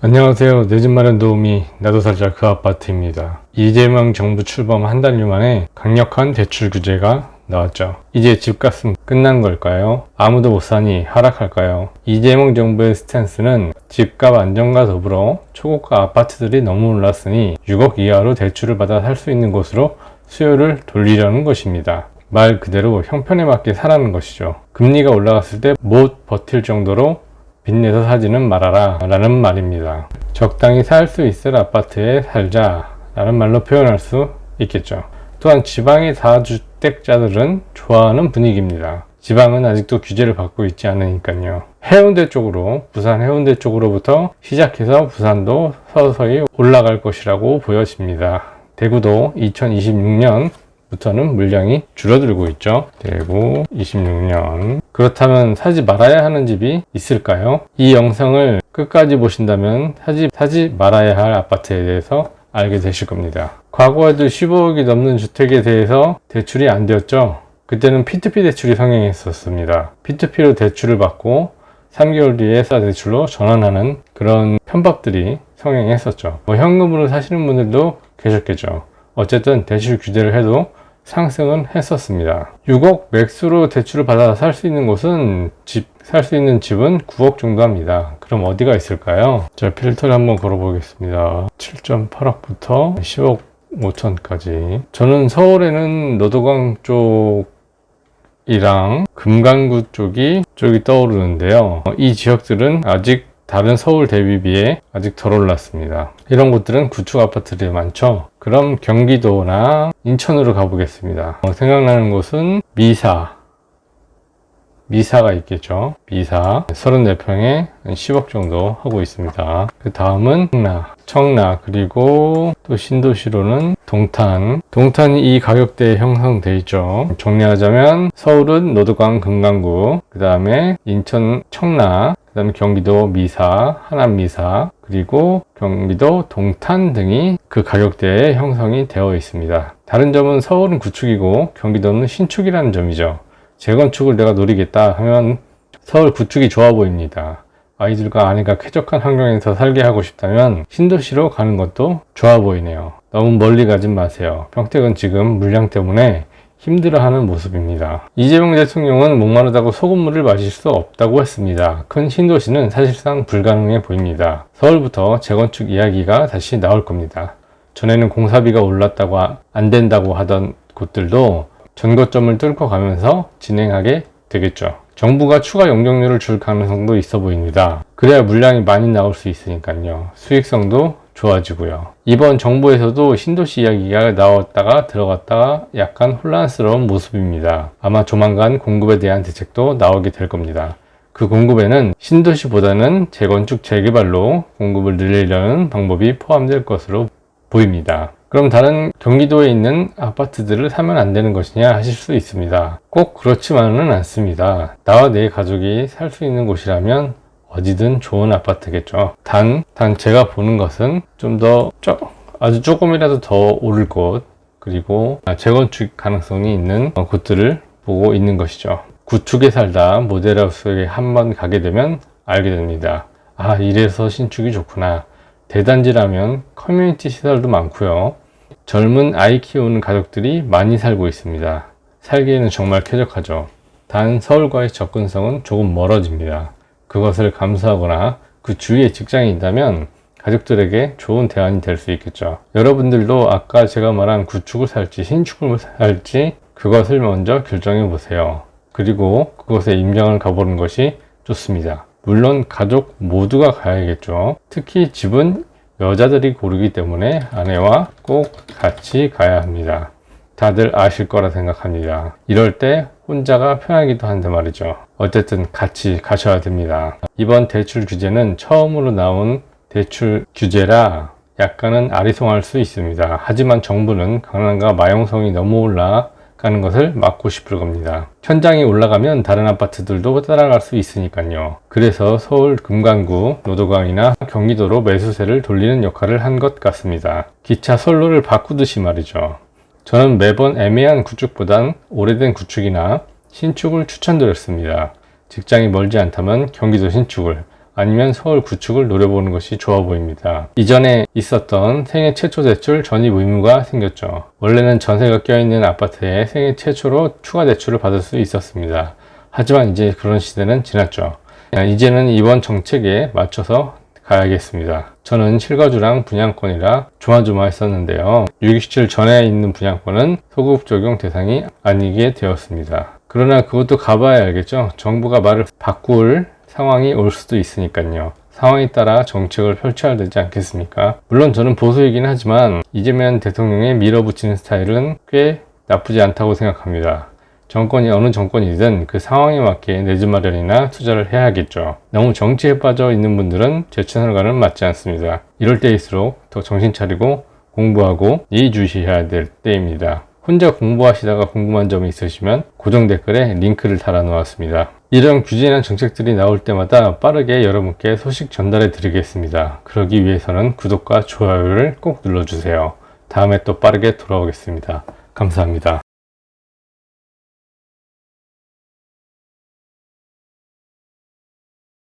안녕하세요. 내 집 마련 도우미 나도 살자 그 아파트입니다. 이재명 정부 출범 한 달여 만에 강력한 대출 규제가 나왔죠. 이제 집값은 끝난 걸까요? 아무도 못 사니 하락할까요? 이재명 정부의 스탠스는 집값 안정과 더불어 초고가 아파트들이 너무 올랐으니 6억 이하로 대출을 받아 살 수 있는 곳으로 수요를 돌리려는 것입니다. 말 그대로 형편에 맞게 사라는 것이죠. 금리가 올라갔을 때 못 버틸 정도로 빚내서 사지는 말아라 라는 말입니다. 적당히 살 수 있을 아파트에 살자 라는 말로 표현할 수 있겠죠. 또한 지방의 다주택자들은 좋아하는 분위기입니다. 지방은 아직도 규제를 받고 있지 않으니까요. 해운대 쪽으로, 부산 해운대 쪽으로부터 시작해서 부산도 서서히 올라갈 것이라고 보여집니다. 대구도 2026년 부터는 물량이 줄어들고 있죠. 대구 26년. 그렇다면 사지 말아야 하는 집이 있을까요? 이 영상을 끝까지 보신다면 사지 말아야 할 아파트에 대해서 알게 되실 겁니다. 과거에도 15억이 넘는 주택에 대해서 대출이 안 되었죠. 그때는 P2P 대출이 성행했었습니다. P2P로 대출을 받고 3개월 뒤에 대출로 전환하는 그런 편법들이 성행했었죠. 현금으로 사시는 분들도 계셨겠죠. 어쨌든 대출 규제를 해도 상승은 했었습니다. 6억 맥스로 대출을 받아 살 수 있는 곳은 살 수 있는 집은 9억 정도 합니다. 그럼 어디가 있을까요? 자, 필터를 한번 걸어보겠습니다. 7.8억부터 10억 5천까지. 저는 서울에는 노도강 쪽이랑 금강구 쪽이 떠오르는데요. 이 지역들은 아직 다른 서울 대비비에 아직 덜 올랐습니다. 이런 곳들은 구축 아파트들이 많죠. 그럼 경기도나 인천으로 가보겠습니다. 생각나는 곳은 미사가 있겠죠. 미사 34평에 10억 정도 하고 있습니다. 그 다음은 청라 그리고 또 신도시로는 동탄이 이 가격대에 형성되어 있죠. 정리하자면 서울은 노도강 금강구, 그 다음에 인천 청라, 그 다음에 경기도 미사, 하남 미사, 그리고 경기도 동탄 등이 그 가격대에 형성이 되어 있습니다. 다른 점은 서울은 구축이고 경기도는 신축이라는 점이죠. 재건축을 내가 노리겠다 하면 서울 구축이 좋아 보입니다. 아이들과 아내가 쾌적한 환경에서 살게 하고 싶다면 신도시로 가는 것도 좋아 보이네요. 너무 멀리 가진 마세요. 평택은 지금 물량 때문에 힘들어하는 모습입니다. 이재명 대통령은 목마르다고 소금물을 마실 수 없다고 했습니다. 큰 신도시는 사실상 불가능해 보입니다. 서울부터 재건축 이야기가 다시 나올 겁니다. 전에는 공사비가 올랐다고 안 된다고 하던 곳들도 전고점을 뚫고 가면서 진행하게 되겠죠. 정부가 추가 용적률을 줄 가능성도 있어 보입니다. 그래야 물량이 많이 나올 수 있으니까요. 수익성도 좋아지고요. 이번 정부에서도 신도시 이야기가 나왔다가 들어갔다가 약간 혼란스러운 모습입니다. 아마 조만간 공급에 대한 대책도 나오게 될 겁니다. 그 공급에는 신도시보다는 재건축 재개발로 공급을 늘리려는 방법이 포함될 것으로 보입니다. 그럼 다른 경기도에 있는 아파트들을 사면 안 되는 것이냐 하실 수 있습니다. 꼭 그렇지만은 않습니다. 나와 내 가족이 살 수 있는 곳이라면 어디든 좋은 아파트겠죠. 단 제가 보는 것은 좀 더 아주 조금이라도 더 오를 곳, 그리고 재건축 가능성이 있는 곳들을 보고 있는 것이죠. 구축에 살다 모델하우스에 한번 가게 되면 알게 됩니다. 아, 이래서 신축이 좋구나. 대단지라면 커뮤니티 시설도 많고요. 젊은 아이 키우는 가족들이 많이 살고 있습니다. 살기에는 정말 쾌적하죠. 단 서울과의 접근성은 조금 멀어집니다. 그것을 감수하거나 그 주위에 직장이 있다면 가족들에게 좋은 대안이 될 수 있겠죠. 여러분들도 아까 제가 말한 구축을 살지 신축을 살지 그것을 먼저 결정해 보세요. 그리고 그곳에 임장을 가보는 것이 좋습니다. 물론 가족 모두가 가야겠죠. 특히 집은 여자들이 고르기 때문에 아내와 꼭 같이 가야 합니다. 다들 아실 거라 생각합니다. 이럴 때 혼자가 편하기도 한데 말이죠. 어쨌든 같이 가셔야 됩니다. 이번 대출 규제는 처음으로 나온 대출 규제라 약간은 아리송할 수 있습니다. 하지만 정부는 강남과 마용성이 너무 올라가는 것을 막고 싶을 겁니다. 천장이 올라가면 다른 아파트들도 따라갈 수 있으니까요. 그래서 서울 금강구, 노도강이나 경기도로 매수세를 돌리는 역할을 한 것 같습니다. 기차 선로를 바꾸듯이 말이죠. 저는 매번 애매한 구축보단 오래된 구축이나 신축을 추천드렸습니다. 직장이 멀지 않다면 경기도 신축을, 아니면 서울 구축을 노려보는 것이 좋아 보입니다. 이전에 있었던 생애 최초 대출 전입 의무가 생겼죠. 원래는 전세가 껴있는 아파트에 생애 최초로 추가 대출을 받을 수 있었습니다. 하지만 이제 그런 시대는 지났죠. 이제는 이번 정책에 맞춰서 가야겠습니다. 저는 실거주랑 분양권이라 조마조마했었는데요. 627 전에 있는 분양권은 소급 적용 대상이 아니게 되었습니다. 그러나 그것도 가봐야 알겠죠. 정부가 말을 바꿀 상황이 올 수도 있으니까요. 상황에 따라 정책을 펼쳐야 되지 않겠습니까? 물론 저는 보수이긴 하지만 이재명 대통령의 밀어붙이는 스타일은 꽤 나쁘지 않다고 생각합니다. 정권이 어느 정권이든 그 상황에 맞게 내 집 마련이나 투자를 해야겠죠. 너무 정치에 빠져 있는 분들은 제 채널과는 맞지 않습니다. 이럴 때일수록 더 정신 차리고 공부하고 예의주시해야 될 때입니다. 혼자 공부하시다가 궁금한 점이 있으시면 고정 댓글에 링크를 달아 놓았습니다. 이런 규제나 정책들이 나올 때마다 빠르게 여러분께 소식 전달해 드리겠습니다. 그러기 위해서는 구독과 좋아요를 꼭 눌러주세요. 다음에 또 빠르게 돌아오겠습니다. 감사합니다.